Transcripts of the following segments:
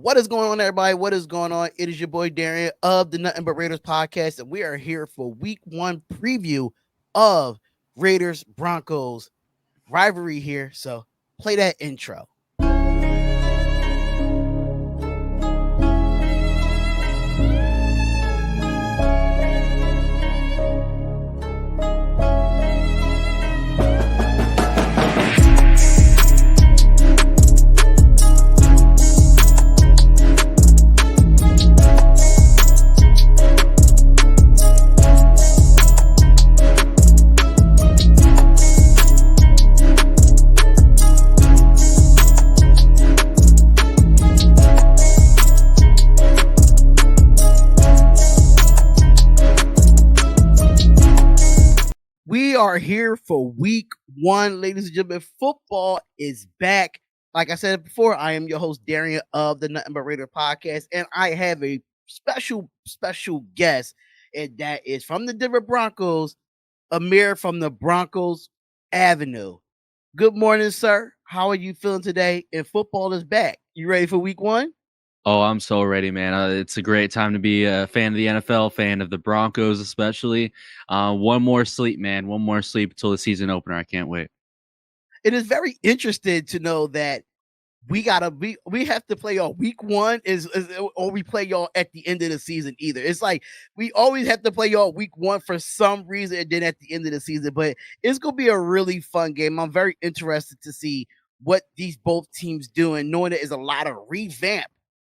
What is going on, everybody? What is going on? It is your boy Darian of the Nothing But Raiders podcast, and we are here for week one preview of Raiders Broncos rivalry here. So play that intro. We are here for week one, ladies and gentlemen. Football is back. Like I said before, I am your host, Darian of the Nothing But Raider podcast, and I have a special guest, and that is from the Denver Broncos, Amir from the Broncos Avenue. Good morning, sir. How are you feeling today? And football is back. You ready for week one? Oh, I'm so ready, man. It's a great time to be a fan of the NFL, fan of the Broncos especially. One more sleep, man. One more sleep until the season opener. I can't wait. It is very interesting to know that we have to play y'all week one or we play y'all at the end of the season either. It's like we always have to play y'all week one for some reason and then at the end of the season. But it's gonna be a really fun game. I'm very interested to see what these both teams doing, knowing there is a lot of revamp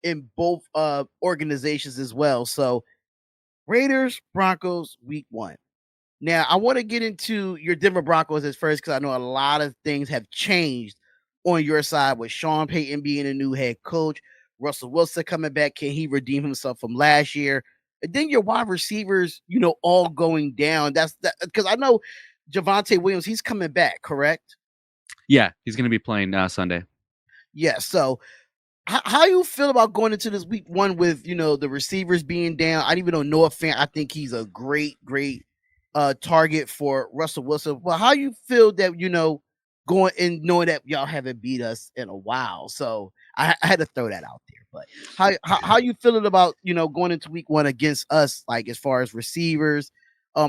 in both organizations as well. So Raiders, Broncos, week one. Now, I want to get into your Denver Broncos as first because I know a lot of things have changed on your side with Sean Payton being a new head coach, Russell Wilson coming back. Can he redeem himself from last year? And then your wide receivers, all going down. That's because I know Javonte Williams, he's coming back, correct? Yeah, he's going to be playing Sunday. Yeah. So how you feel about going into this week one with the receivers being down? I even know Noah Fant. I think he's a great target for Russell Wilson. Well, how you feel that going and knowing that y'all haven't beat us in a while? So I had to throw that out there. But how you feeling about going into week one against us, like as far as receivers,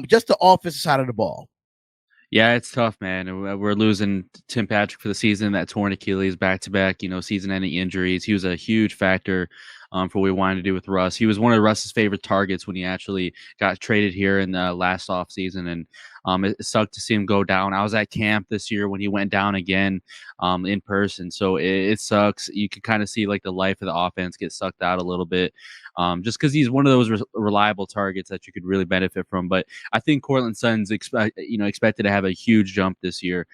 just the offensive side of the ball? Yeah, it's tough, man. We're losing Tim Patrick for the season, that torn Achilles back-to-back, season-ending injuries. He was a huge factor for what we wanted to do with Russ. He was one of Russ's favorite targets when he actually got traded here in the last offseason, and it sucked to see him go down. I was at camp this year when he went down again in person, so it sucks. You can kind of see like the life of the offense get sucked out a little bit, just because he's one of those reliable targets that you could really benefit from. But I think Cortland Sutton's expected to have a huge jump this year.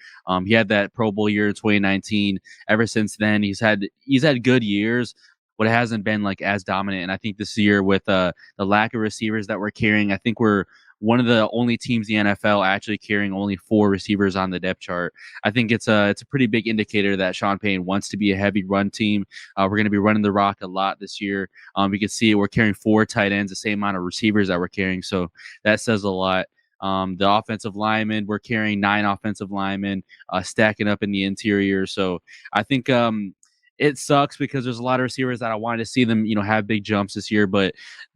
He had that Pro Bowl year in 2019. Ever since then, he's had good years, but it hasn't been like as dominant. And I think this year with the lack of receivers that we're carrying, I think we're one of the only teams in the NFL actually carrying only 4 receivers on the depth chart. I think it's a pretty big indicator that Sean Payton wants to be a heavy run team. We're going to be running the rock a lot this year. We can see we're carrying 4 tight ends, the same amount of receivers that we're carrying. So that says a lot. The offensive linemen, we're carrying 9 offensive linemen, stacking up in the interior. So I think it sucks because there's a lot of receivers that I wanted to see them, have big jumps this year. But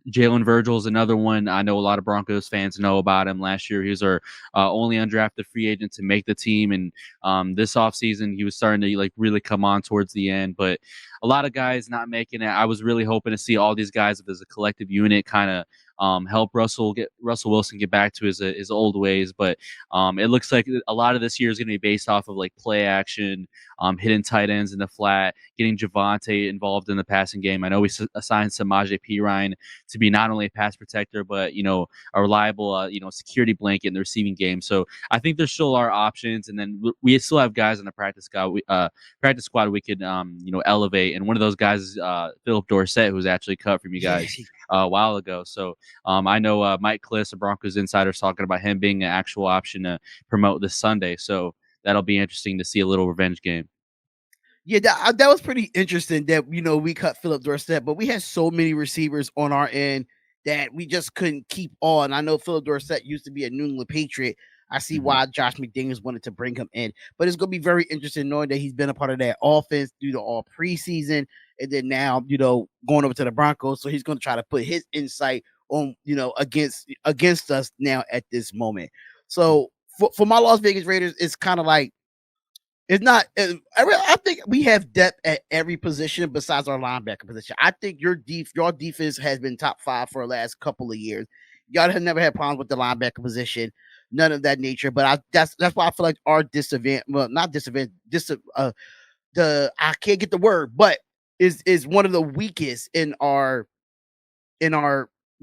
Jalen Virgil is another one. I know a lot of Broncos fans know about him. Last year, he was our only undrafted free agent to make the team. And this offseason, he was starting to really come on towards the end. But a lot of guys not making it. I was really hoping to see all these guys as a collective unit kind of help Russell Wilson get back to his old ways. But it looks like a lot of this year is going to be based off of like play action, hitting tight ends in the flat, getting Javonte involved in the passing game. I know we assigned Samaje Perine to be not only a pass protector, but a reliable security blanket in the receiving game. So I think there still are options, and then we still have guys on the practice squad we could elevate. And one of those guys is Philip Dorsett, who's actually cut from you guys a while ago. So I know Mike Kliss, a Broncos insider, is talking about him being an actual option to promote this Sunday. So that'll be interesting to see a little revenge game. Yeah, that was pretty interesting that we cut Philip Dorsett, but we had so many receivers on our end that we just couldn't keep on. I know Philip Dorsett used to be a New England Patriot. I see why Josh McDaniels wanted to bring him in, but it's going to be very interesting knowing that he's been a part of that offense due to all preseason and then now, going over to the Broncos. So he's going to try to put his insight on, against us now at this moment. So for my Las Vegas Raiders, it's kind of like it's not. I think we have depth at every position besides our linebacker position. I think your defense has been top five for the last couple of years. Y'all have never had problems with the linebacker position, none of that nature. But that's why I feel like our disadvantage, well, not disadvantage, the I can't get the word, but is one of the weakest in our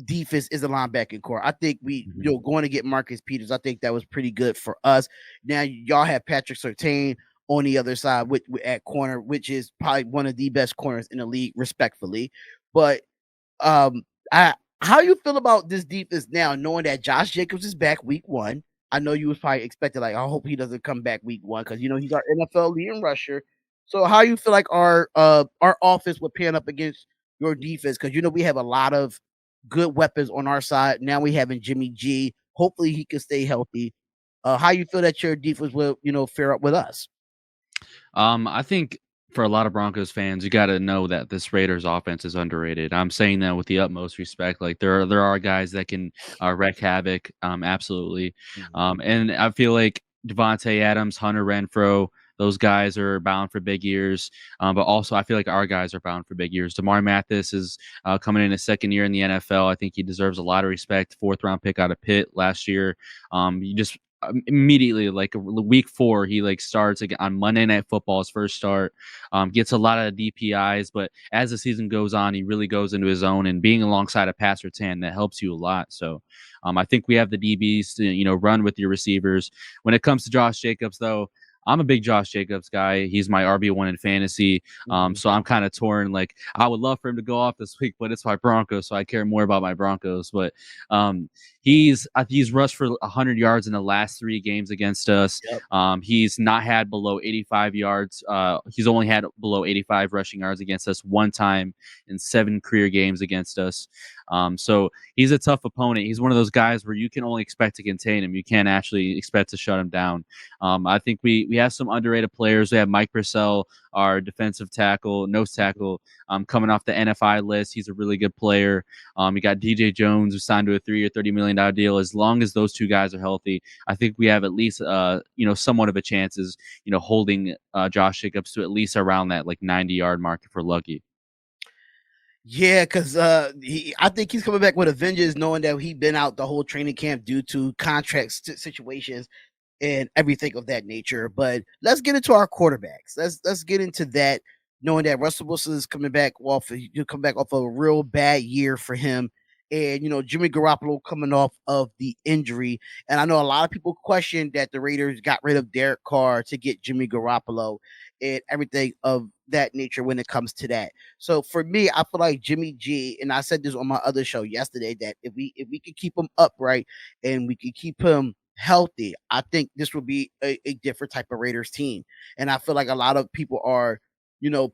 defense is the linebacking core. I think we, Mhm. going to get Marcus Peters. I think that was pretty good for us. Now y'all have Patrick Surtain on the other side with at corner, which is probably one of the best corners in the league, respectfully. But um, I how you feel about this defense now, knowing that Josh Jacobs is back week one? I know you was probably expected, like, I hope he doesn't come back week one because he's our NFL leading rusher. So how you feel like our offense would pan up against your defense? Because we have a lot of good weapons on our side. Now we having Jimmy G. Hopefully he can stay healthy. How you feel that your defense will, fare up with us? I think for a lot of Broncos fans, you got to know that this Raiders offense is underrated. I'm saying that with the utmost respect. Like there are guys that can wreak havoc. Absolutely. Mhm. And I feel like Devontae Adams, Hunter Renfro, those guys are bound for big years. But also, I feel like our guys are bound for big years. Demar Mathis is coming in his second year in the NFL. I think he deserves a lot of respect. Fourth round pick out of Pitt last year. You just immediately like week 4 he like starts again on Monday Night Football, his first start, gets a lot of DPIs, but as the season goes on he really goes into his own, and being alongside a passer 10 that helps you a lot. So I think we have the DBs to run with your receivers. When it comes to Josh Jacobs though, I'm a big Josh Jacobs guy. He's my RB1 in fantasy. Mhm. So I'm kind of torn. Like I would love for him to go off this week, but it's my Broncos, so I care more about my Broncos. But um, he's rushed for 100 yards in the last 3 games against us. Yep. He's not had below 85 yards. He's only had below 85 rushing yards against us one time in 7 career games against us. So he's a tough opponent. He's one of those guys where you can only expect to contain him. You can't actually expect to shut him down. I think we have some underrated players. We have Mike Purcell, our defensive tackle, nose tackle, coming off the NFI list. He's a really good player. You got DJ Jones, who signed to a 3-year, $30 million deal. As long as those two guys are healthy, I think we have at least, somewhat of a chance is, holding Josh Jacobs to at least around that like 90-yard mark if we're lucky. Yeah, because I think he's coming back with a vengeance, knowing that he been out the whole training camp due to contract situations and everything of that nature. But let's get into our quarterbacks. Let's get into that, knowing that Russell Wilson is coming back off. You come back off of a real bad year for him, and Jimmy Garoppolo coming off of the injury. And I know a lot of people question that the Raiders got rid of Derek Carr to get Jimmy Garoppolo and everything of that nature when it comes to that. So for me, I feel like Jimmy G, and I said this on my other show yesterday, that if we could keep him upright and we could keep him healthy, I think this would be a different type of Raiders team. And I feel like a lot of people are,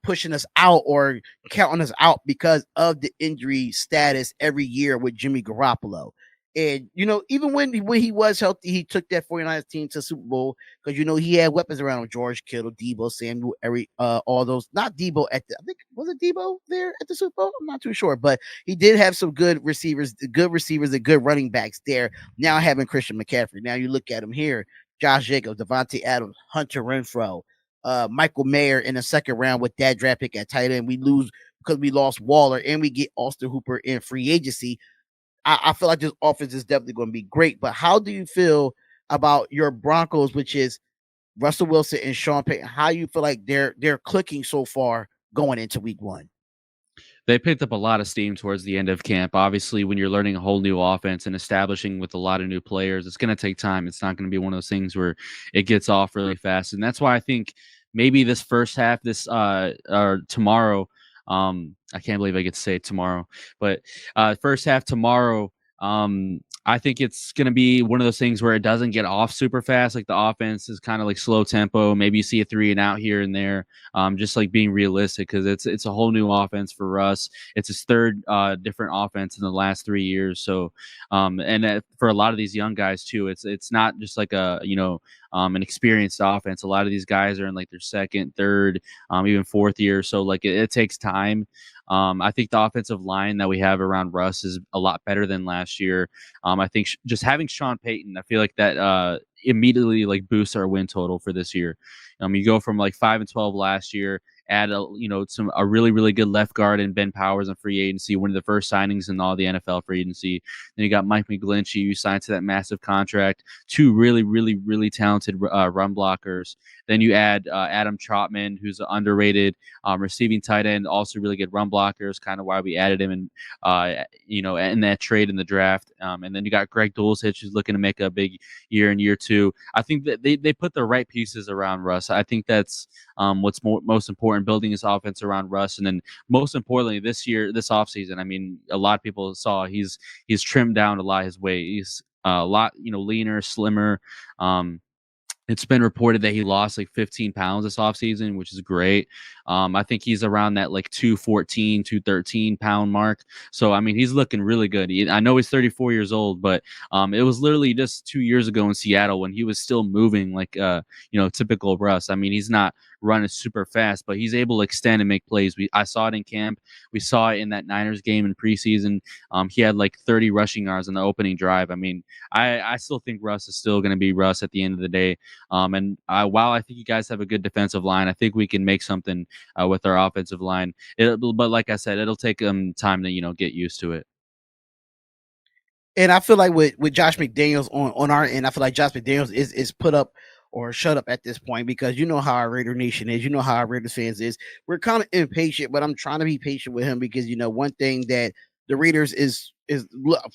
pushing us out or counting us out because of the injury status every year with Jimmy Garoppolo. And even when he was healthy, he took that 49ers team to Super Bowl because he had weapons around him: George Kittle, Debo Samuel, every all those. Not Debo I think was it Debo there at the Super Bowl? I'm not too sure, but he did have some good receivers and good running backs there. Now having Christian McCaffrey. Now you look at him here: Josh Jacobs, Devontae Adams, Hunter Renfro, Michael Mayer in the second round with that draft pick at tight end. We lose because we lost Waller and we get Austin Hooper in free agency. I feel like this offense is definitely going to be great. But how do you feel about your Broncos, which is Russell Wilson and Sean Payton? How you feel like they're clicking so far going into week one? They picked up a lot of steam towards the end of camp. Obviously, when you're learning a whole new offense and establishing with a lot of new players, it's going to take time. It's not going to be one of those things where it gets off really fast. And that's why I think maybe this first half, this or tomorrow, I can't believe I get to say it tomorrow, but first half tomorrow, I think it's going to be one of those things where it doesn't get off super fast. Like the offense is kind of like slow tempo. Maybe you see a 3 and out here and there. Just like being realistic because it's a whole new offense for Russ. It's his third different offense in the last 3 years. So, and for a lot of these young guys too, it's not just like a an experienced offense. A lot of these guys are in like their second, third, even fourth year. So like it takes time. I think the offensive line that we have around Russ is a lot better than last year. I think just having Sean Payton, I feel like that immediately like boosts our win total for this year. You go from like 5-12 last year, add a really really good left guard in Ben Powers on free agency, one of the first signings in all the NFL free agency. Then you got Mike McGlinchey, you signed to that massive contract. Two really really really talented run blockers. Then you add Adam Trotman, who's an underrated receiving tight end, also really good run blockers. Kind of why we added him in in that trade in the draft. And then you got Greg Dulcich, who's looking to make a big year in year two. I think that they put the right pieces around Russ. I think that's what's most important, building his offense around Russ. And then most importantly, this offseason, I mean, a lot of people saw he's trimmed down a lot of his weight. He's a lot, leaner, slimmer. It's been reported that he lost like 15 pounds this offseason, which is great. I think he's around that like 214, 213 pound mark. So, I mean, he's looking really good. I know he's 34 years old, but it was literally just 2 years ago in Seattle when he was still moving like, typical Russ. I mean, he's not running super fast, but he's able to extend and make plays. I saw it in camp. We saw it in that Niners game in preseason. He had like 30 rushing yards on the opening drive. I mean, I still think Russ is still going to be Russ at the end of the day. And while I think you guys have a good defensive line, I think we can make something with our offensive line. But like I said, it'll take time to get used to it. And I feel like with Josh McDaniels on our end, I feel like Josh McDaniels is put up or shut up at this point because you know how our Raider Nation is, you know how our Raiders fans is. We're kind of impatient, but I'm trying to be patient with him because one thing that the Raiders is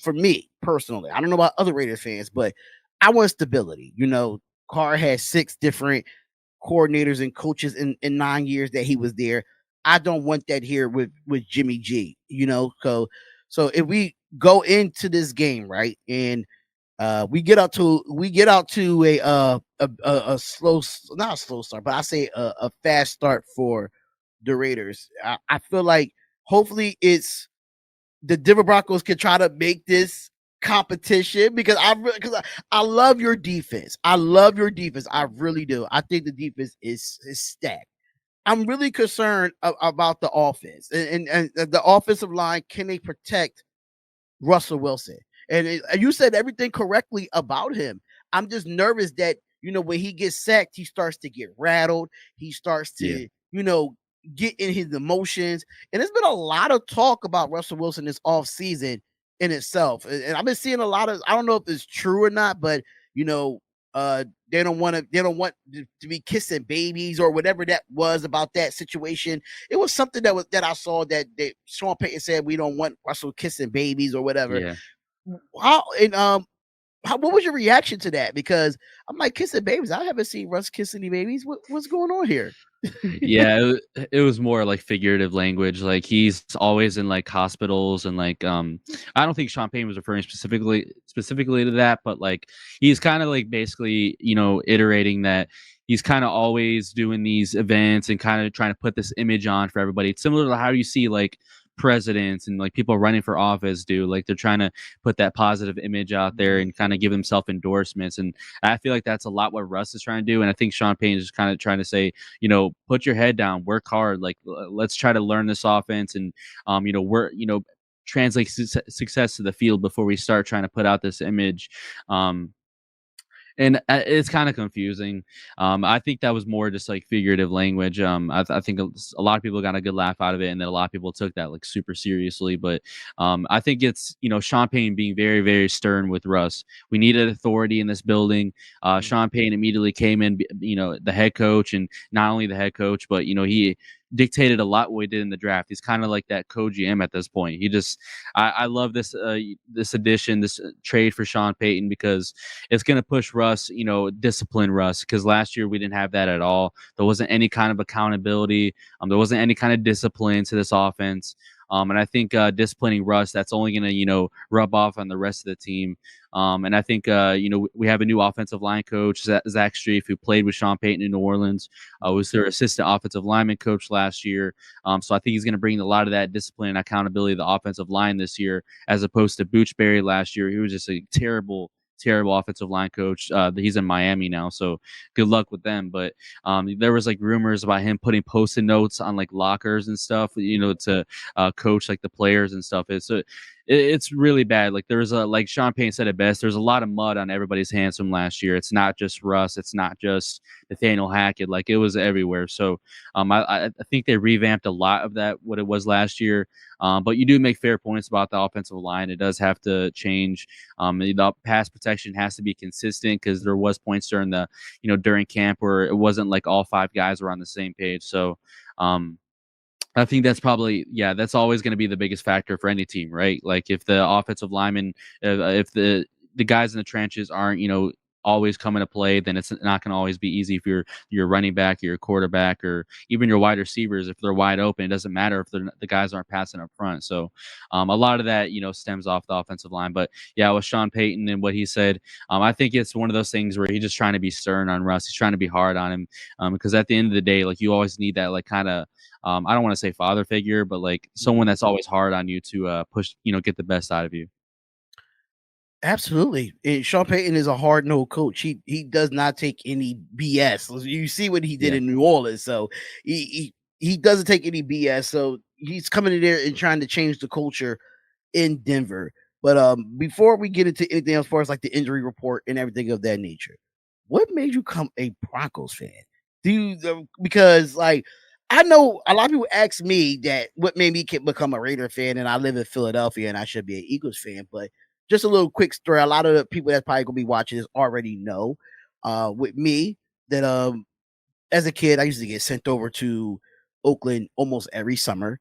for me personally. I don't know about other Raiders fans, but I want stability. Carr has 6 different coordinators and coaches in 9 years that he was there. I don't want that here with Jimmy G. So if we go into this game right and we get out to a slow, not a slow start, but I say a fast start for the Raiders. I feel like hopefully it's the Denver Broncos can try to make this competition because I love your defense. I love your defense. I really do. I think the defense is stacked. I'm really concerned about the offense and the offensive line. Can they protect Russell Wilson? And you said everything correctly about him. I'm just nervous that when he gets sacked, he starts to get rattled. He starts Yeah. to get in his emotions. And there's been a lot of talk about Russell Wilson this off season in itself. And I've been seeing a lot of, I don't know if it's true or not, but they don't want to be kissing babies or whatever that was about that situation. It was something that I saw that Sean Payton said we don't want Russell kissing babies or whatever. Yeah. What was your reaction to that? Because I'm like, kissing babies. I haven't seen Russ kiss any babies. What's going on here? Yeah, it was more like figurative language. Like he's always in like hospitals and like I don't think Sean Payne was referring specifically to that, but like he's kind of like basically, iterating that he's kind of always doing these events and kind of trying to put this image on for everybody. It's similar to how you see like presidents and like people running for office do. Like they're trying to put that positive image out there and kind of give themselves endorsements. And I feel like that's a lot what Russ is trying to do. And I think Sean Payne is kind of trying to say, put your head down, work hard. Like let's try to learn this offense and we're translate success to the field before we start trying to put out this image. And it's kind of confusing. I think that was more just like figurative language. I think a lot of people got a good laugh out of it, and then a lot of people took that like super seriously. But I think it's Sean Payne being very very stern with Russ. We needed authority in this building. Sean Payne immediately came in, the head coach, and not only the head coach, but he dictated a lot what we did in the draft. He's kind of like that co-GM at this point. I love this this addition, this trade for Sean Payton because it's going to push Russ, discipline Russ, because last year we didn't have that at all. There wasn't any kind of accountability. There wasn't any kind of discipline to this offense. And I think disciplining Russ, that's only going to rub off on the rest of the team. And I think we have a new offensive line coach, Zach Strief, who played with Sean Payton in New Orleans. Was their assistant offensive lineman coach last year. So I think he's going to bring a lot of that discipline and accountability to the offensive line this year, as opposed to Boochberry last year. He was just a terrible offensive line coach. He's in Miami now, so good luck with them. But there was like rumors about him putting post-it notes on like lockers and stuff, to coach like the players and stuff. It's really bad. Like there's like Sean Payne said it best. There's a lot of mud on everybody's hands from last year. It's not just Russ. It's not just Nathaniel Hackett. Like it was everywhere. So I think they revamped a lot of that what it was last year. But you do make fair points about the offensive line. It does have to change. The pass protection has to be consistent, because there was points during during camp where it wasn't like all five guys were on the same page. So I think that's probably, that's always going to be the biggest factor for any team, right? Like if the offensive linemen, if the guys in the trenches aren't, always coming to play, then it's not going to always be easy if you're running back, your quarterback, or even your wide receivers. If they're wide open, it doesn't matter if the guys aren't passing up front. So a lot of that, stems off the offensive line. But yeah, with Sean Payton and what he said, I think it's one of those things where he's just trying to be stern on Russ. He's trying to be hard on him, because at the end of the day, like you always need that like kind of I don't want to say father figure, but like someone that's always hard on you to push, get the best out of you. Absolutely. Sean Payton is a hard nosed coach. He does not take any BS. You see what he did Yeah. in New Orleans. So he doesn't take any BS. So he's coming in there and trying to change the culture in Denver. But before we get into anything else, as far as like the injury report and everything of that nature, what made you become a Broncos fan? Because like I know a lot of people ask me that what made me become a Raider fan, and I live in Philadelphia and I should be an Eagles fan. But just a little quick story. A lot of the people that's probably gonna be watching this already know. With me, that as a kid, I used to get sent over to Oakland almost every summer,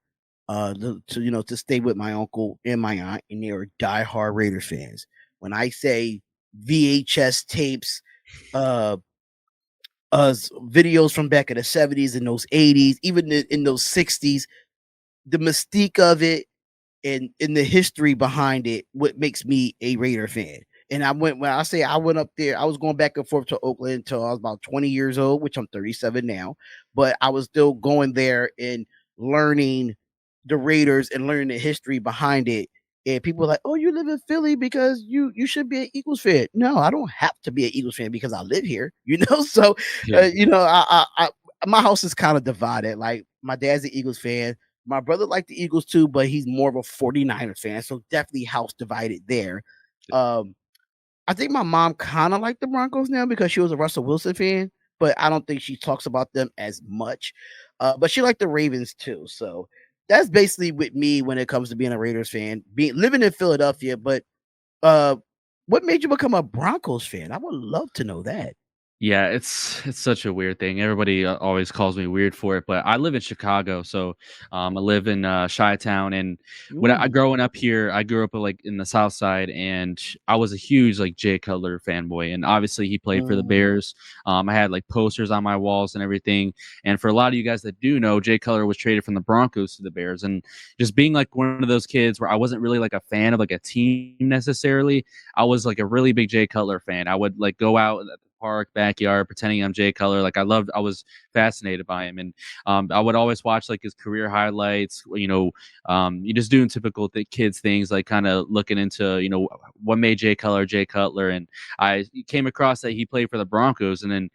to stay with my uncle and my aunt, and they were diehard Raider fans. When I say VHS tapes, uh, videos from back in the 70s and those 80s, even in those 60s, the mystique of it and in the history behind it, what makes me a Raider fan. And when I say I went up there, I was going back and forth to Oakland until I was about 20 years old, which I'm 37 now. But I was still going there and learning the Raiders and learning the history behind it. And people were like, "Oh, you live in Philly because you should be an Eagles fan." No, I don't have to be an Eagles fan because I live here, So, Yeah. my house is kind of divided. Like my dad's an Eagles fan, my brother liked the Eagles too, but he's more of a 49er fan, so definitely house divided there. Um, I think my mom kinda liked the Broncos now because she was a Russell Wilson fan, but I don't think she talks about them as much. But she liked the Ravens too, so that's basically with me when it comes to being a Raiders fan, being living in Philadelphia. But uh, what made you become a Broncos fan? I would love to know that. Yeah, it's such a weird thing. Everybody always calls me weird for it, but I live in Chicago, so I live in Chi-town, and when I Mm, growing up here, I grew up like in the South Side, and I was a huge like Jay Cutler fanboy, and obviously he played for the mhm, Bears. I had like posters on my walls and everything, and for a lot of you guys that do know, Jay Cutler was traded from the Broncos to the Bears, and just being like one of those kids where I wasn't really like a fan of like a team necessarily. I was like a really big Jay Cutler fan. I would like go out park backyard pretending I'm Jay Cutler. Like I was fascinated by him, and I would always watch like his career highlights. You just doing typical kids things, like kind of looking into what made Jay Cutler, and I came across that he played for the Broncos, and then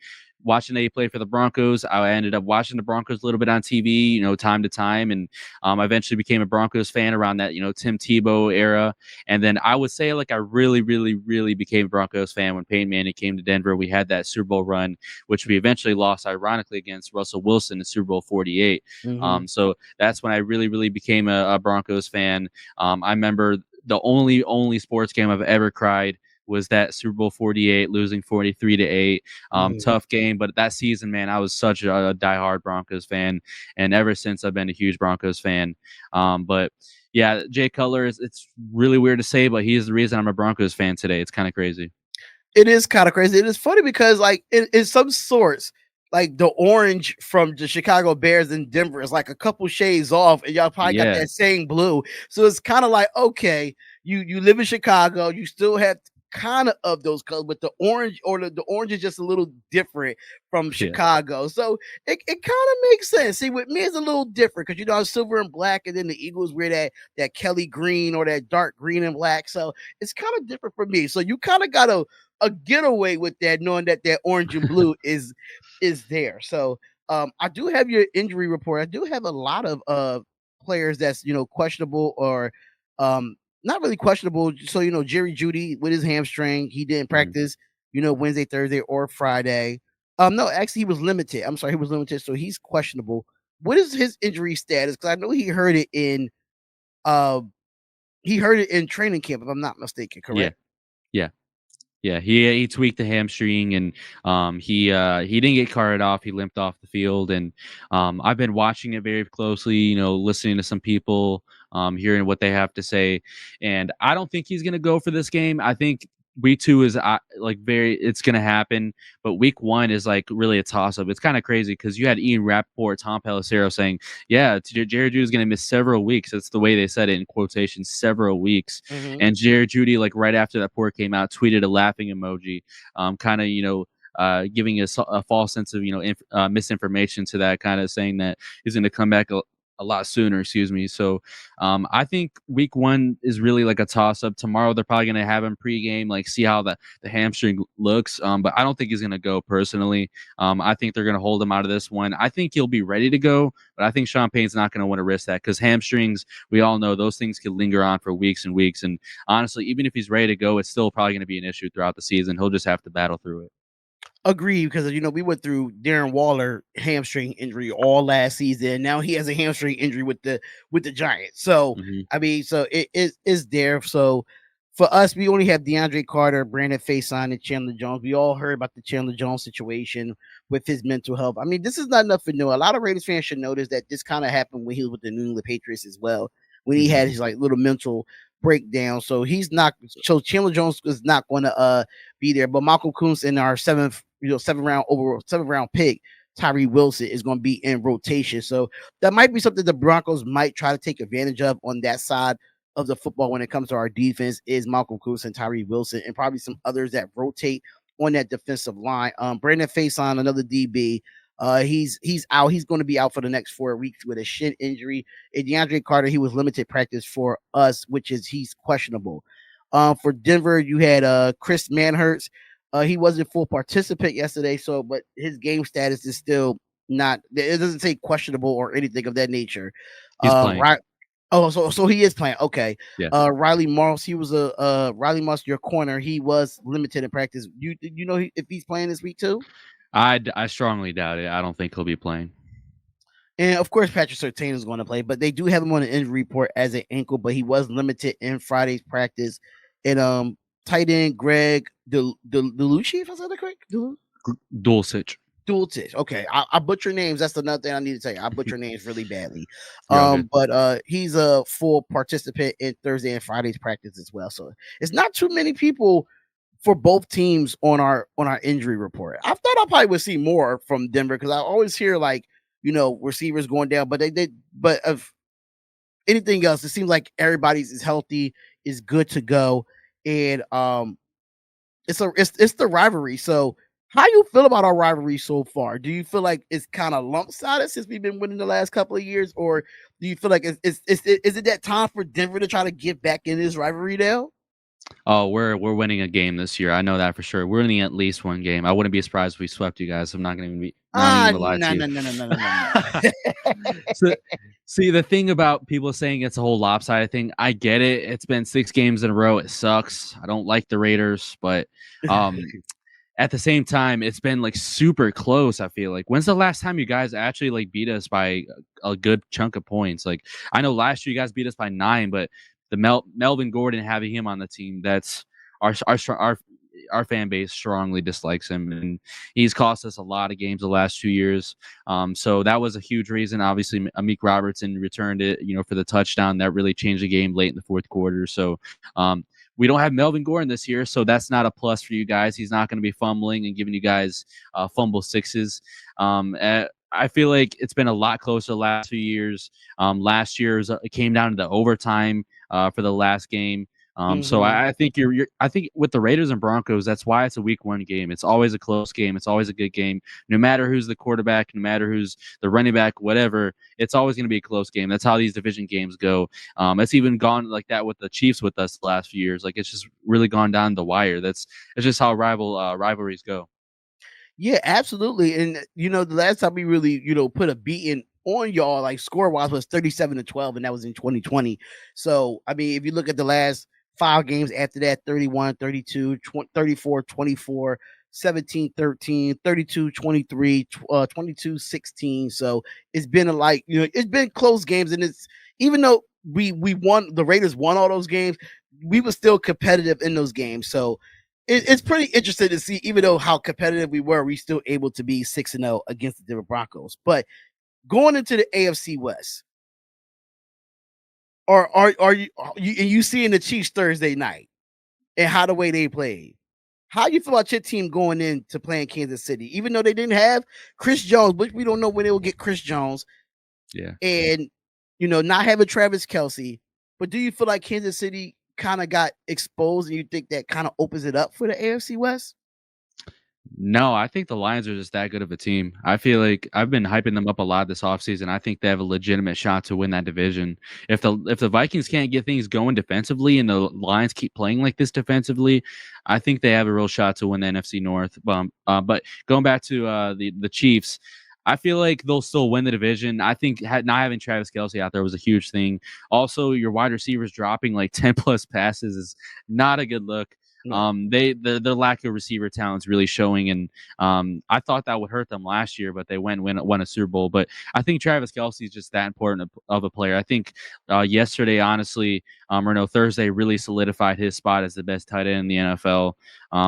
watching that he played for the Broncos, I ended up watching the Broncos a little bit on TV, time to time, and I eventually became a Broncos fan around that Tim Tebow era. And then I would say like I really, really, really became a Broncos fan when Peyton Manning came to Denver. We had that Super Bowl run, which we eventually lost, ironically, against Russell Wilson in Super Bowl 48. mhm. So that's when I really, really became a Broncos fan. I remember the only sports game I've ever cried was that Super Bowl 48, losing 43-8. Mhm. Tough game, but that season, man, I was such a diehard Broncos fan, and ever since I've been a huge Broncos fan. But yeah, Jay Cutler is, it's really weird to say, but he is the reason I'm a Broncos fan today. It's kind of crazy. It is kinda crazy. It is funny because, like, in some sorts, like the orange from the Chicago Bears in Denver is like a couple shades off, and y'all probably got Yeah. that same blue. So it's kind of like, okay, you live in Chicago, you still have kind of those colors, but the orange or the orange is just a little different from Yeah. Chicago. So it kind of makes sense. See, with me it's a little different because you know silver and black, and then the Eagles wear that Kelly green or that dark green and black. So it's kind of different for me. So you kind of got a getaway with that, knowing that that orange and blue is there. So I do have your injury report. I do have a lot of players that's questionable or um not really questionable. So Jerry Judy with his hamstring, he didn't Mhm. practice. Wednesday, Thursday, or Friday. No, actually, he was limited. I'm sorry, he was limited, so he's questionable. What is his injury status? Because I know uh he heard it in training camp, if I'm not mistaken. Yeah. Correct? Yeah. Yeah, he tweaked the hamstring and he didn't get carted off. He limped off the field, and I've been watching it very closely. Listening to some people, hearing what they have to say, and I don't think he's gonna go for this game. I think week 2 is like it's gonna happen, but week 1 is like really a toss up. It's kind of crazy because you had Ian Rappaport, Tom Pelissero saying, "Yeah, Jared Judy is gonna miss several weeks." That's the way they said it in quotation, several weeks. Hmm. And Jared Judy, like right after that report came out, tweeted a laughing emoji, kind of giving a false sense of misinformation to that, kind of saying that he's going to come back a lot sooner. Excuse me. So I think week 1 is really like a toss up. Tomorrow they're probably going to have him pregame, like see how the hamstring looks. But I don't think he's going to go personally. I think they're going to hold him out of this one. I think he'll be ready to go, but I think Sean Payne's not going to want to risk that because hamstrings, we all know those things can linger on for weeks and weeks. And honestly, even if he's ready to go, it's still probably going to be an issue throughout the season. He'll just have to battle through it. Agree, because we went through Darren Waller hamstring injury all last season. Now he has a hamstring injury with the Giants. So Hmm. I mean, so it is there. So for us, we only have DeAndre Carter, Brandon Faison, and Chandler Jones. We all heard about the Chandler Jones situation with his mental health. I mean, this is not nothing new. A lot of Raiders fans should notice that this kind of happened when he was with the New England Patriots as well, when he Hmm. had his like little mental breakdown. So he's not. So Chandler Jones is not going to be there. But Malcolm Kuntz in our seventh round pick, Tyree Wilson is going to be in rotation. So that might be something the Broncos might try to take advantage of on that side of the football when it comes to our defense is Malcolm Kuntz and Tyree Wilson and probably some others that rotate on that defensive line. Brandon Faison, another DB. He's out. He's going to be out for the next 4 weeks with a shin injury. And DeAndre Carter, he was limited practice for us, which is he's questionable. For Denver, you had Chris Manhertz. He wasn't full participant yesterday, so but his game status is still not. It doesn't say questionable or anything of that nature. He's playing. Right. Oh, so he is playing. Okay. Yeah. Riley Moss, he was a Riley Moss, your corner. He was limited in practice. You know if he's playing this week too? I strongly doubt it. I don't think he'll be playing. And of course, Patrick Surtain is going to play, but they do have him on the injury report as an ankle, but he was limited in Friday's practice. And tight end Greg Delucci, if I said that correct, Dulcich. Dulcich. Okay, I butcher names. That's another thing I need to tell you. I butcher names really badly. You're all good. But he's a full participant in Thursday and Friday's practice as well. So it's not too many people for both teams on our injury report. I thought I probably would see more from Denver because I always hear like receivers going down, but but of anything else, it seems like everybody's is healthy, is good to go, and it's the rivalry. So how you feel about our rivalry so far? Do you feel like it's kind of lopsided since we've been winning the last couple of years, or do you feel like is it that time for Denver to try to get back in this rivalry now? Oh, we're winning a game this year. I know that for sure. We're winning at least one game. I wouldn't be surprised if we swept you guys. I'm not even Ah, gonna lie no, to no, you. no, no, no, no, no, no. So, see, the thing about people saying it's a whole lopsided thing, I get it. It's been 6 games in a row. It sucks. I don't like the Raiders, but um, at the same time, it's been like super close. I feel like when's the last time you guys actually like beat us by a good chunk of points? Like I know last year you guys beat us by 9, but the Melvin Gordon having him on the team, that's our fan base strongly dislikes him, and he's cost us a lot of games the last 2 years. So that was a huge reason. Obviously, Amik Robertson returned it, for the touchdown that really changed the game late in the fourth quarter. So, we don't have Melvin Gordon this year, so that's not a plus for you guys. He's not going to be fumbling and giving you guys fumble sixes. I feel like it's been a lot closer the last 2 years. Last year it came down to the overtime for the last game. So Mhm. I think I think with the Raiders and Broncos, that's why it's a week one game. It's always a close game. It's always a good game. No matter who's the quarterback, no matter who's the running back, whatever, it's always going to be a close game. That's how these division games go. It's even gone like that with the Chiefs with us the last few years. Like it's just really gone down the wire. It's just how rivalries go. Yeah, absolutely. And the last time we really, put a beating on y'all, like score wise, was 37-12, and that was in 2020. So, I mean, if you look at the last 5 games after that, 31, 32, 34, 24, 17, 13, 32, 23, 22, 16. So it's been it's been close games. And it's even though we won, the Raiders won all those games, we were still competitive in those games. So it's pretty interesting to see, even though how competitive we were, we still able to be 6-0 against the Denver Broncos. But going into the AFC West, are you seeing the Chiefs Thursday night and how the way they played? How you feel about your team going into playing Kansas City, even though they didn't have Chris Jones, but we don't know when they will get Chris Jones, Yeah. and not having Travis Kelsey. But do you feel like Kansas City kind of got exposed, and you think that kind of opens it up for the AFC West? No, I think the Lions are just that good of a team. I feel like I've been hyping them up a lot this offseason. I think they have a legitimate shot to win that division. If the Vikings can't get things going defensively and the Lions keep playing like this defensively, I think they have a real shot to win the NFC North. But going back to the Chiefs, I feel like they'll still win the division. I think not having Travis Kelsey out there was a huge thing. Also, your wide receivers dropping like 10 plus passes is not a good look. No. Their lack of receiver talent is really showing, and I thought that would hurt them last year, but they won a Super Bowl. But I think Travis Kelsey is just that important of a player. I think yesterday, honestly, or no, Thursday, really solidified his spot as the best tight end in the NFL.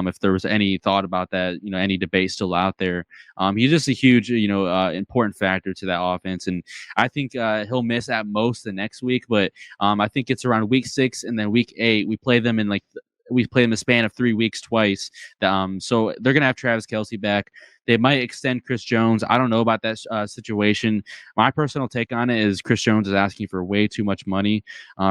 If there was any thought about that, any debate still out there, he's just a huge, important factor to that offense, and I think he'll miss at most the next week, but I think it's around week 6 and then week 8. We play in the span of 3 weeks twice. So they're gonna have Travis Kelsey back. They might extend Chris Jones. I don't know about that situation. My personal take on it is Chris Jones is asking for way too much money,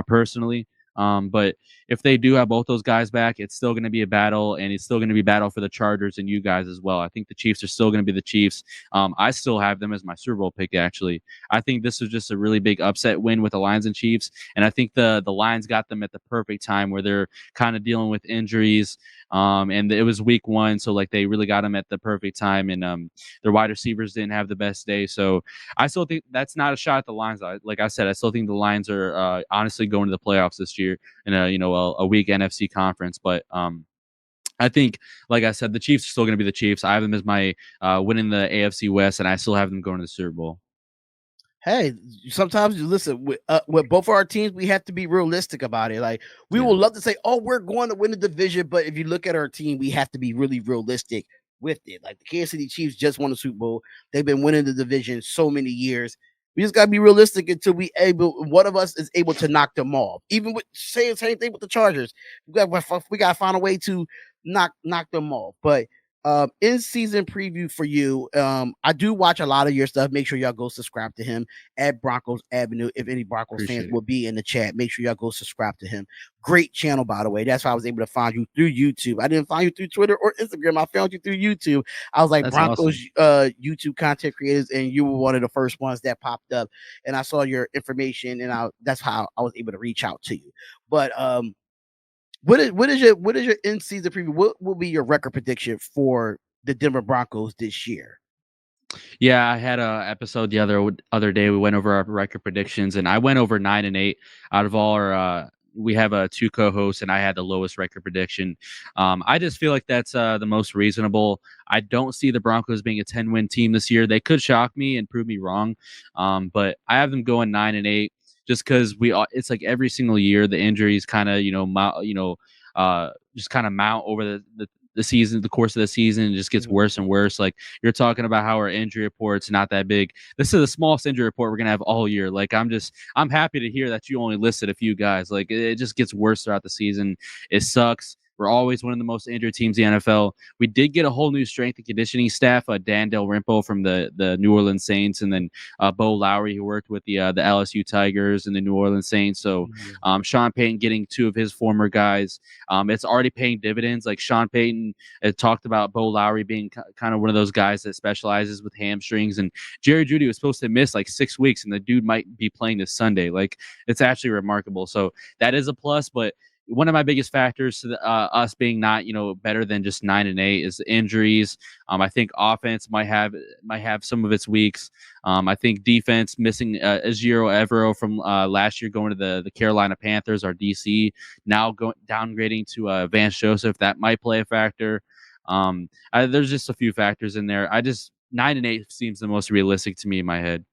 personally. But if they do have both those guys back, it's still going to be a battle, and it's still going to be a battle for the Chargers and you guys as well. I think the Chiefs are still going to be the Chiefs. I still have them as my Super Bowl pick, actually. I think this was just a really big upset win with the Lions and Chiefs, and I think the Lions got them at the perfect time where they're kind of dealing with injuries. And it was week 1, so like they really got them at the perfect time, and their wide receivers didn't have the best day. So I still think that's not a shot at the Lions. Like I said, I still think the Lions are honestly going to the playoffs this year in a weak NFC conference. But I think, like I said, the Chiefs are still going to be the Chiefs. I have them as my winning the AFC West, and I still have them going to the Super Bowl. Hey, sometimes you listen with both of our teams, we have to be realistic about it. Like we Yeah, will love to say, "Oh, we're going to win the division," but if you look at our team, we have to be really realistic with it. Like the Kansas City Chiefs just won the Super Bowl; they've been winning the division so many years. We just gotta be realistic until one of us is able to knock them off. Even with saying the same thing with the Chargers, we gotta find a way to knock them off. But in season preview for you, I do watch a lot of your stuff. Make sure y'all go subscribe to him at Broncos Avenue. If any Broncos fans appreciate it. will be in the chat, make sure y'all go subscribe to him. Great channel, by the way. That's how I was able to find you through YouTube. I didn't find you through Twitter or Instagram. I found you through YouTube. I was like That's Broncos awesome. YouTube content creators, and you were one of the first ones that popped up. And I saw your information, and that's how I was able to reach out to you. But what is your in season preview? What will be your record prediction for the Denver Broncos this year? Yeah, I had a episode the other day. We went over our record predictions, and I went over 9-8 out of all our. We have 2 co-hosts, and I had the lowest record prediction. I just feel like that's the most reasonable. I don't see the Broncos being a 10-win team this year. They could shock me and prove me wrong, but I have them going 9-8 just because it's like every single year the injuries kind of just kind of mount over the course of the season, it just gets Mhm. worse and worse. Like you're talking about how our injury report's not that big. This is the smallest injury report we're gonna have all year. Like I'm happy to hear that you only listed a few guys. Like it just gets worse throughout the season. It sucks. We're always one of the most injured teams in the NFL. We did get a whole new strength and conditioning staff, Dan Del Rimpo from the New Orleans Saints, and then Bo Lowry, who worked with the LSU Tigers and the New Orleans Saints. So Mhm. Sean Payton getting two of his former guys. It's already paying dividends. Like Sean Payton had talked about Bo Lowry being kind of one of those guys that specializes with hamstrings, and Jerry Jeudy was supposed to miss like 6 weeks, and the dude might be playing this Sunday. Like it's actually remarkable. So that is a plus, but one of my biggest factors to us being not better than just 9-8 is injuries. I think offense might have some of its weeks. I think defense missing Ejiro Evero from last year going to the Carolina Panthers, our DC, now downgrading to Vance Joseph. That might play a factor. There's just a few factors in there. I just 9-8 seems the most realistic to me in my head.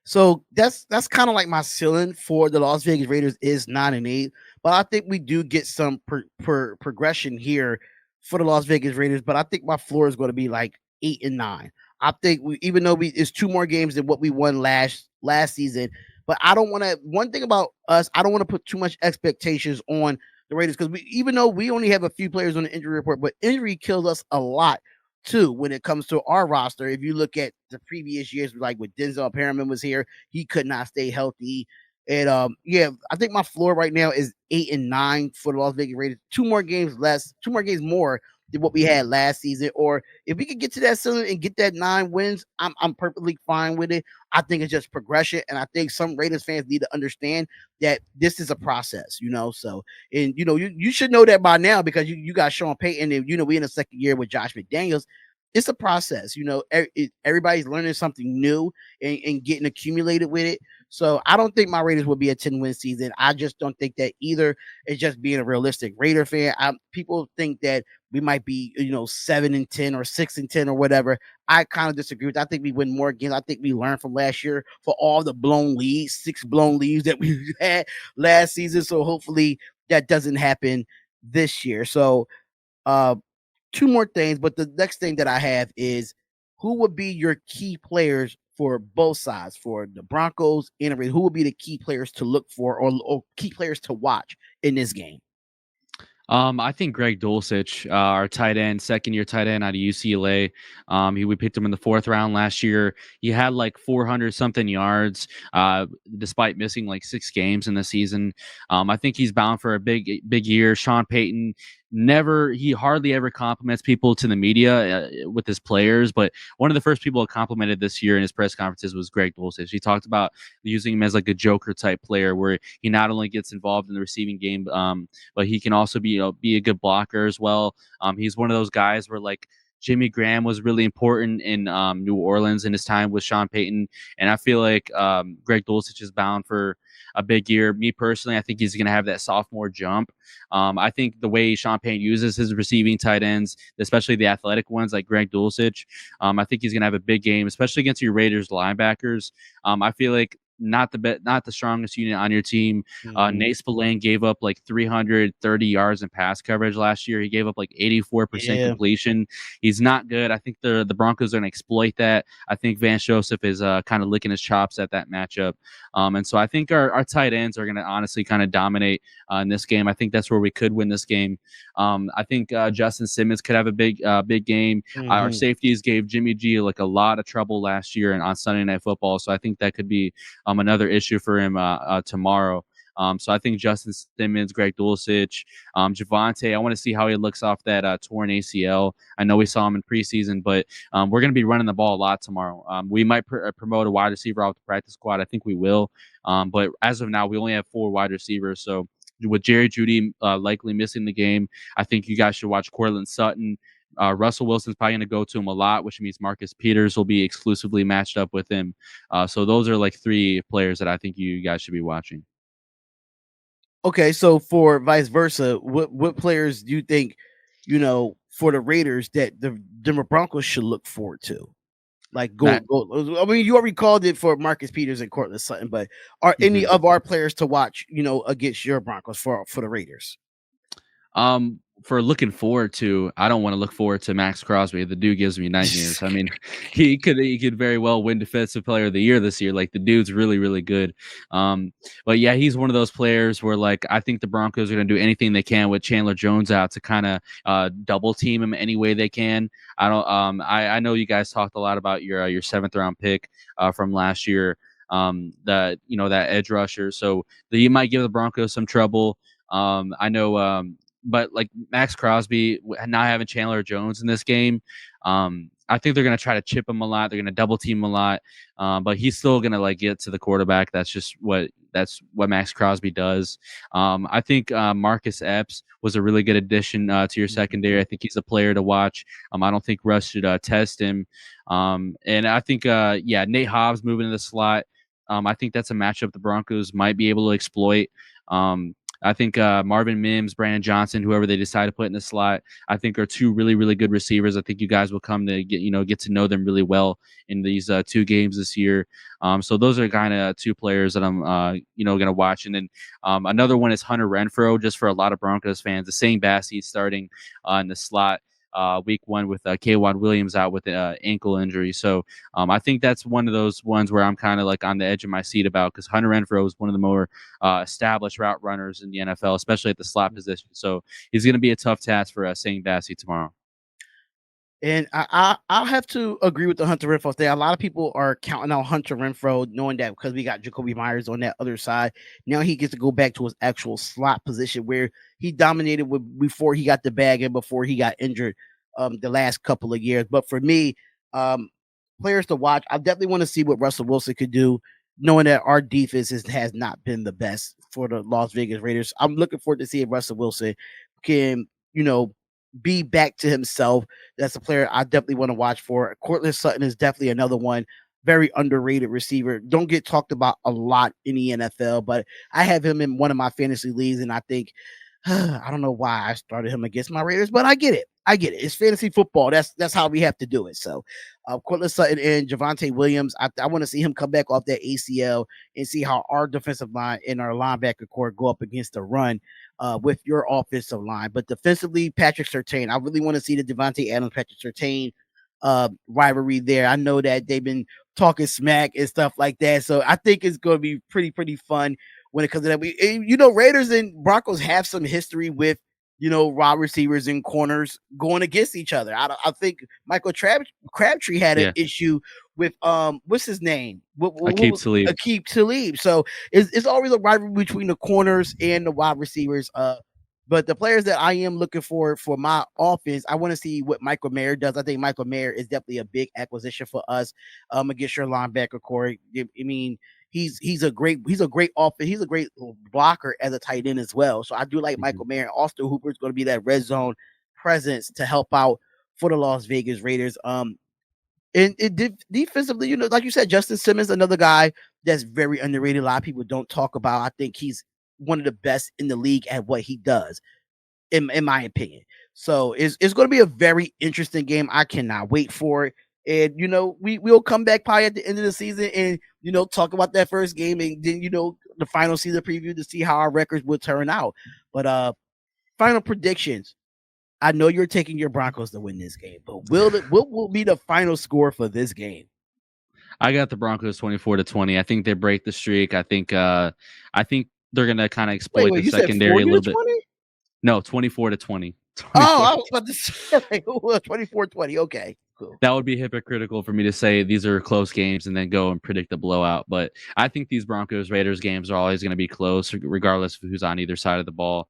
So that's kind of like my ceiling for the Las Vegas Raiders is 9-8, but I think we do get some progression here for the Las Vegas Raiders. But I think my floor is going to be like 8-9. I think even though it's two more games than what we won last season, but I don't want to. One thing about us, I don't want to put too much expectations on the Raiders because even though we only have a few players on the injury report, but injury kills us a lot too when it comes to our roster. If you look at the previous years, like when Denzel Perriman was here, he could not stay healthy. And yeah, I think my floor right now is 8-9 for the Las Vegas Raiders. Two more games more than what we had last season. Or if we could get to that ceiling and get that 9 wins, I'm perfectly fine with it. I think it's just progression, and I think some Raiders fans need to understand that this is a process, So, and you should know that by now because you got Sean Payton, and we in the second year with Josh McDaniels. It's a process, everybody's learning something new and getting accumulated with it. So I don't think my Raiders will be a 10-win season. I just don't think that either. It's just being a realistic Raider fan. People think that we might be 7-10 or 6-10 or whatever. I kind of disagree with that. I think we win more games. I think we learned from last year for all the blown leads, 6 blown leads that we had last season. So hopefully that doesn't happen this year. So uh two more things, but the next thing that I have is who would be your key players for both sides, for the Broncos and the Raiders? Who would be the key players to look for or key players to watch in this game? I think Greg Dulcich, our tight end, second year tight end out of UCLA. We picked him in the fourth round last year. He had like 400 something yards, despite missing like 6 games in the season. I think he's bound for a big year. Sean Payton he hardly ever compliments people to the media with his players, but one of the first people complimented this year in his press conferences was Greg Dulcich. He talked about using him as like a joker type player where he not only gets involved in the receiving game, but he can also be a good blocker as well. He's one of those guys where like Jimmy Graham was really important in New Orleans in his time with Sean Payton, and I feel like Greg Dulcich is bound for a big year. Me personally, I think he's going to have that sophomore jump. I think the way Sean Payton uses his receiving tight ends, especially the athletic ones like Greg Dulcich, I think he's going to have a big game, especially against your Raiders linebackers. I feel like not the strongest unit on your team. Mhm. Nate Spillane gave up like 330 yards in pass coverage last year. He gave up like 84% Yeah. completion. He's not good. I think the Broncos are going to exploit that. I think Vance Joseph is kind of licking his chops at that matchup. And so I think our tight ends are going to honestly kind of dominate in this game. I think that's where we could win this game. I think Justin Simmons could have a big game. Our Mhm. safeties gave Jimmy G like a lot of trouble last year and on Sunday Night Football. So I think that could be another issue for him tomorrow. So I think Justin Simmons, Greg Dulcich, Javante. I want to see how he looks off that torn ACL. I know we saw him in preseason, but we're going to be running the ball a lot tomorrow. We might promote a wide receiver off the practice squad. I think we will. But as of now, we only have 4 wide receivers. So with Jerry Jeudy likely missing the game, I think you guys should watch Cortland Sutton. Russell Wilson's probably going to go to him a lot, which means Marcus Peters will be exclusively matched up with him. So those are like 3 players that I think you guys should be watching. Okay, so for vice versa, what players do you think, for the Raiders that the Denver Broncos should look forward to? Like That go. I mean, you already called it for Marcus Peters and Cortland Sutton, but are any mhm. of our players to watch, against your Broncos for the Raiders? for looking forward to, I don't want to look forward to Max Crosby. The dude gives me nightmares. I mean, he could very well win Defensive Player of the Year this year. Like the dude's really really good. Um, but yeah, he's one of those players where like I think the Broncos are going to do anything they can with Chandler Jones out to kind of double team him any way they can. I don't. I know you guys talked a lot about your seventh round pick from last year. That that edge rusher. So he might give the Broncos some trouble. I know. But like Max Crosby not having Chandler Jones in this game, I think they're gonna try to chip him a lot. They're gonna double team him a lot, but he's still gonna like get to the quarterback. That's what Max Crosby does. I think Marcus Epps was a really good addition to your secondary. I think he's a player to watch. I don't think Russ should test him. And I think yeah, Nate Hobbs moving to the slot. I think that's a matchup the Broncos might be able to exploit. Um, I think Marvin Mims, Brandon Johnson, whoever they decide to put in the slot, I think are two really, really good receivers. I think you guys will come to get to know them really well in these two games this year. So those are kind of two players that I'm going to watch. And then another one is Hunter Renfro, just for a lot of Broncos fans. The same Bassey starting in the slot. Week 1 with Kwan Williams out with an ankle injury. So I think that's one of those ones where I'm kind of like on the edge of my seat about, because Hunter Renfro is one of the more established route runners in the NFL, especially at the slot position. So he's going to be a tough task for Sane Bassey tomorrow. And I'll have to agree with the Hunter Renfro thing. A lot of people are counting out Hunter Renfro, knowing that because we got Jacoby Myers on that other side. Now he gets to go back to his actual slot position where he dominated with before he got the bag and before he got injured the last couple of years. But for me, um, players to watch, I definitely want to see what Russell Wilson could do, knowing that our defense has not been the best for the Las Vegas Raiders. I'm looking forward to see if Russell Wilson can, you know, be back to himself. That's a player I definitely want to watch for. Cortland Sutton is definitely another one. Very underrated receiver. Don't get talked about a lot in the NFL, but I have him in one of my fantasy leagues, and I think I don't know why I started him against my Raiders, but I get it. I get it. It's fantasy football. That's how we have to do it. So, Cortland Sutton and Javonte Williams. I want to see him come back off that ACL and see how our defensive line and our linebacker core go up against the run with your offensive line. But defensively, Patrick Surtain. I really want to see the Devontae Adams Patrick Surtain rivalry there. I know that they've been talking smack and stuff like that. So I think it's going to be pretty fun when it comes to that. Raiders and Broncos have some history with wide receivers and corners going against each other. I think Michael Crabtree had an Yeah, issue with what's his name? What Akeem was Talib. Akeem Talib. So it's always a rivalry between the corners and the wide receivers. But the players that I am looking for my offense, I want to see what Michael Mayer does. I think Michael Mayer is definitely a big acquisition for us against your linebacker core. I mean, he's a great offense. He's a great blocker as a tight end as well. So I do like Mhm. Michael Mayer. Austin Hooper is going to be that red zone presence to help out for the Las Vegas Raiders. And defensively, like you said, Justin Simmons, another guy that's very underrated. A lot of people don't talk about. I think he's one of the best in the league at what he does, in my opinion. So it's going to be a very interesting game. I cannot wait for it. And we'll come back probably at the end of the season and talk about that first game and then the final season preview to see how our records will turn out. But final predictions. I know you're taking your Broncos to win this game, but what will be the final score for this game? I got the Broncos 24-20. I think they break the streak. I think they're gonna kind of exploit Wait, the you said secondary a 40 to little bit. 20? No, 24-20. Oh, 24 I to was about to say like 24-20. Okay, cool. That would be hypocritical for me to say these are close games and then go and predict a blowout. But I think these Broncos Raiders games are always going to be close, regardless of who's on either side of the ball.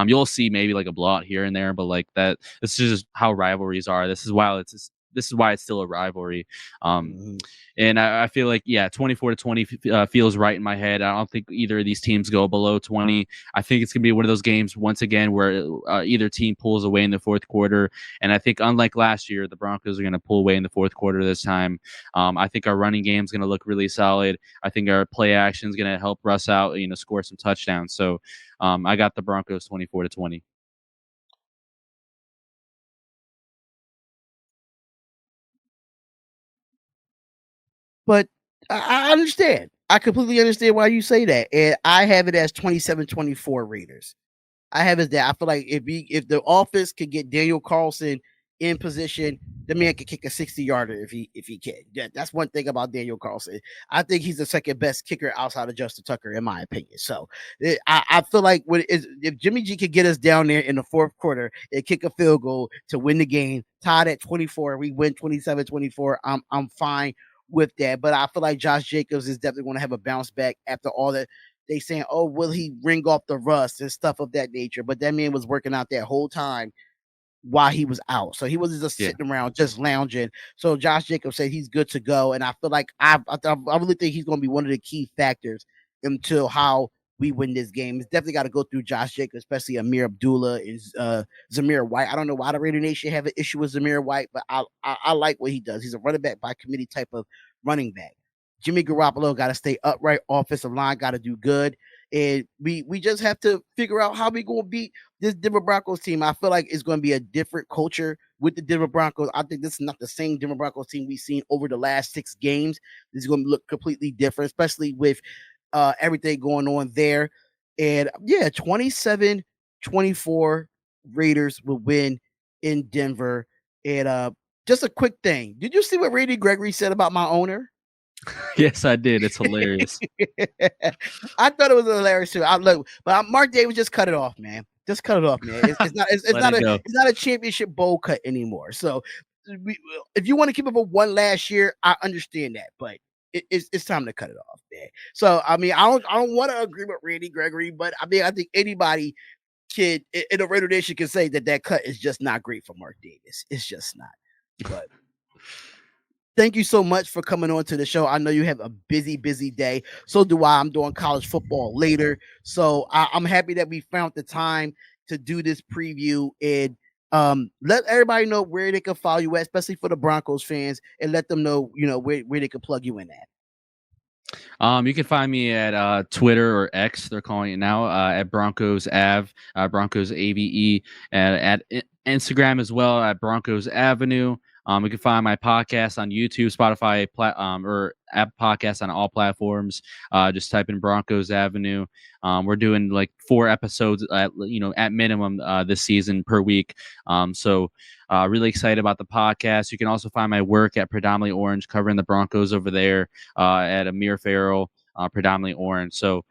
You'll see maybe like a blowout here and there, but like that, this is just how rivalries are. This is why it's still a rivalry. Um, Mhm. and I feel like, yeah, 24-20 feels right in my head. I don't think either of these teams go below 20. I think it's going to be one of those games once again where either team pulls away in the fourth quarter. And I think, unlike last year, the Broncos are going to pull away in the fourth quarter this time. I think our running game is going to look really solid. I think our play action is going to help Russ out, score some touchdowns. So I got the Broncos 24-20. But I understand. I completely understand why you say that. And I have it as 27-24 Raiders. I have is that I feel like if the offense could get Daniel Carlson in position, the man could kick a 60-yarder if he can. That's one thing about Daniel Carlson. I think he's the second best kicker outside of Justin Tucker, in my opinion. So I feel like if Jimmy G could get us down there in the fourth quarter and kick a field goal to win the game, tied at 24, we win 27-24. I'm fine with that. But I feel like Josh Jacobs is definitely going to have a bounce back after all that they saying, oh, will he ring off the rust and stuff of that nature? But that man was working out that whole time while he was out. So he wasn't just Yeah. sitting around, just lounging. So Josh Jacobs said he's good to go. And I feel like I really think he's going to be one of the key factors until how we win this game. It's definitely got to go through Josh Jacobs, especially Amir Abdullah and Zamir White. I don't know why the Raider Nation have an issue with Zamir White, but I like what he does. He's a running back by committee type of running back. Jimmy Garoppolo got to stay upright. Offensive line got to do good. And we just have to figure out how we going to beat this Denver Broncos team. I feel like it's going to be a different culture with the Denver Broncos. I think this is not the same Denver Broncos team we've seen over the last 6 games. This is going to look completely different, especially with everything going on there. And yeah, 27-24 Raiders will win in Denver. And just a quick thing. Did you see what Randy Gregory said about my owner? Yes, I did. It's hilarious. I thought it was hilarious too. But Mark Davis just cut it off, man. Just cut it off, man. It's not. It's Let not it a. go. It's not a championship bowl cut anymore. So, if you want to keep it for one last year, I understand that, but it's time to cut it off, man. So, I mean, I don't want to agree with Randy Gregory, but I mean, I think anybody in a Raider Nation can say that cut is just not great for Mark Davis. It's just not. But thank you so much for coming on to the show. I know you have a busy day. So do I. I'm doing college football later. So I'm happy that we found the time to do this preview and let everybody know where they can follow you at, especially for the Broncos fans, and let them know, where they can plug you in at. You can find me at Twitter or X, they're calling it now, at Broncos Ave, Broncos AVE, and at Instagram as well at Broncos Avenue. You can find my podcast on YouTube, Spotify, or Apple Podcasts on all platforms. Just type in Broncos Avenue. We're doing like 4 episodes at minimum this season per week. So really excited about the podcast. You can also find my work at Predominantly Orange, covering the Broncos over there at Amir Farrell, Predominantly Orange. So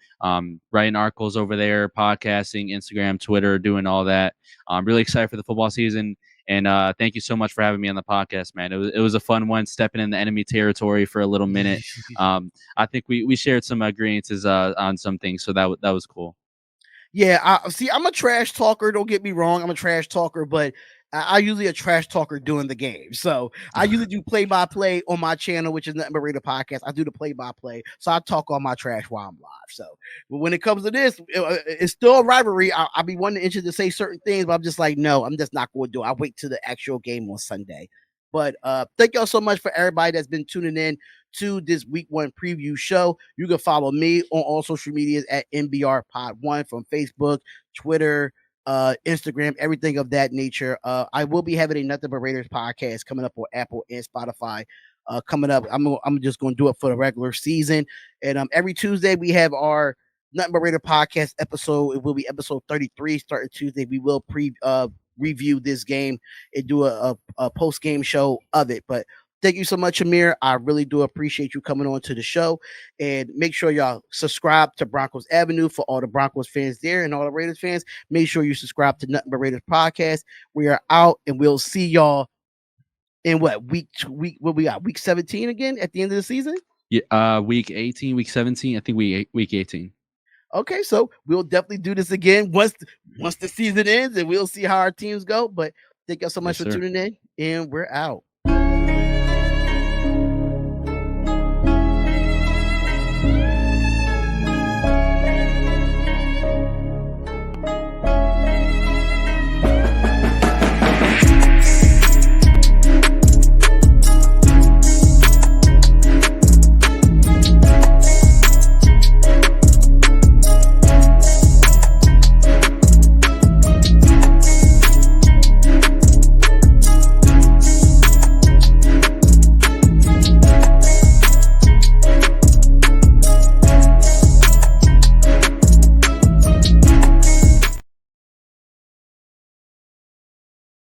writing articles over there, podcasting, Instagram, Twitter, doing all that. I'm really excited for the football season. And thank you so much for having me on the podcast, man. It was a fun one, stepping in the enemy territory for a little minute. I think we shared some agreements on some things, so that was cool. Yeah, I'm a trash talker. Don't get me wrong. I'm a trash talker, but I usually a trash talker during the game. So I usually do play-by-play on my channel, which is Nothing But Raider Podcast. I do the play-by-play. So I talk all my trash while I'm live. So but when it comes to this, it's still a rivalry. I'll be one interested to say certain things, but I'm just like, no, I'm just not going to do it. I'll wait till the actual game on Sunday. But thank y'all so much for everybody that's been tuning in to this week 1 preview show. You can follow me on all social medias at NBR Pod 1 from Facebook, Twitter, Instagram, everything of that nature. I will be having a Nothing But Raiders podcast coming up on Apple and Spotify. Coming up, I'm just going to do it for the regular season, and every Tuesday we have our Nothing But Raider podcast episode. It will be episode 33 starting Tuesday. We will review this game and do a post game show of it. But thank you so much, Amir. I really do appreciate you coming on to the show. And make sure y'all subscribe to Broncos Avenue for all the Broncos fans there and all the Raiders fans. Make sure you subscribe to Nothing But Raiders podcast. We are out, and we'll see y'all in what we got? Week 17 again at the end of the season? Yeah, week 18, week 17. I think week 18. Okay, so we'll definitely do this again once the season ends, and we'll see how our teams go. But thank y'all so much for tuning in, and we're out.